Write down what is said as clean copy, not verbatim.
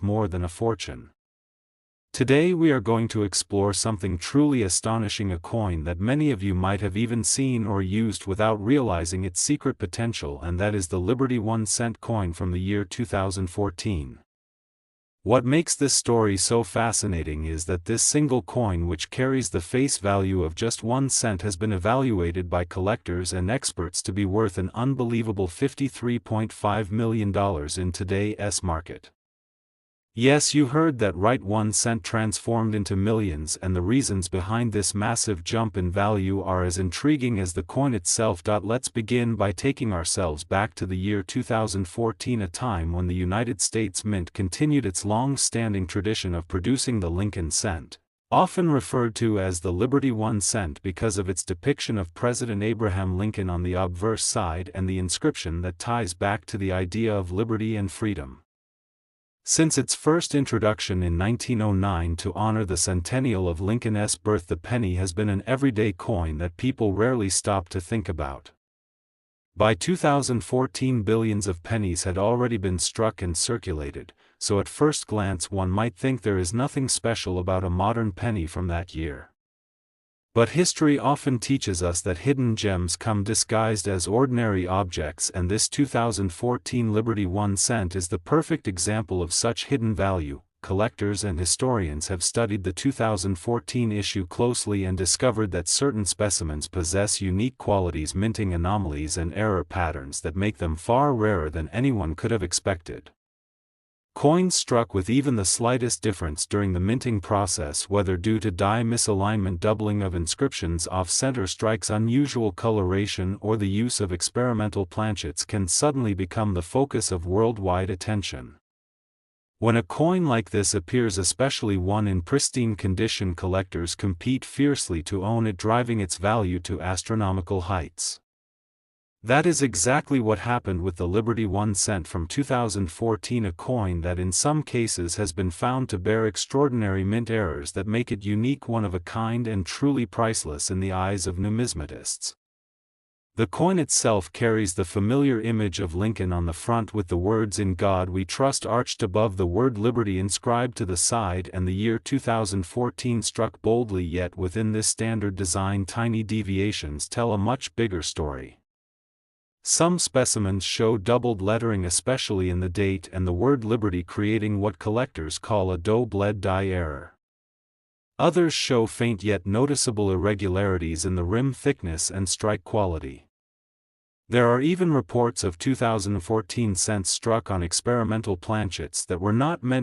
more than a fortune. Today we are going to explore something truly astonishing, a coin that many of you might have even seen or used without realizing its secret potential, and that is the Liberty 1-cent coin from the year 2014. What makes this story so fascinating is that this single coin, which carries the face value of just 1 cent, has been evaluated by collectors and experts to be worth an unbelievable $53.5 million in today's market. Yes, you heard that right, 1 cent transformed into millions, and the reasons behind this massive jump in value are as intriguing as the coin itself. Let's begin by taking ourselves back to the year 2014, a time when the United States Mint continued its long-standing tradition of producing the Lincoln cent, often referred to as the Liberty 1 cent because of its depiction of President Abraham Lincoln on the obverse side and the inscription that ties back to the idea of liberty and freedom. Since its first introduction in 1909 to honor the centennial of Lincoln's birth, the penny has been an everyday coin that people rarely stop to think about. By 2014, billions of pennies had already been struck and circulated, so at first glance one might think there is nothing special about a modern penny from that year. But history often teaches us that hidden gems come disguised as ordinary objects, and this 2014 Liberty 1 cent is the perfect example of such hidden value. Collectors and historians have studied the 2014 issue closely and discovered that certain specimens possess unique qualities, minting anomalies and error patterns that make them far rarer than anyone could have expected. Coins struck with even the slightest difference during the minting process, whether due to die misalignment, doubling of inscriptions off-center, strikes, unusual coloration, or the use of experimental planchets, can suddenly become the focus of worldwide attention. When a coin like this appears, especially one in pristine condition, collectors compete fiercely to own it, driving its value to astronomical heights. That is exactly what happened with the Liberty 1 cent from 2014, a coin that in some cases has been found to bear extraordinary mint errors that make it unique, one of a kind, and truly priceless in the eyes of numismatists. The coin itself carries the familiar image of Lincoln on the front, with the words "In God We Trust" arched above the word Liberty inscribed to the side, and the year 2014 struck boldly. Yet within this standard design, tiny deviations tell a much bigger story. Some specimens show doubled lettering, especially in the date and the word Liberty, creating what collectors call a double die error. Others show faint yet noticeable irregularities in the rim thickness and strike quality. There are even reports of 2014 cents struck on experimental planchets that were not meant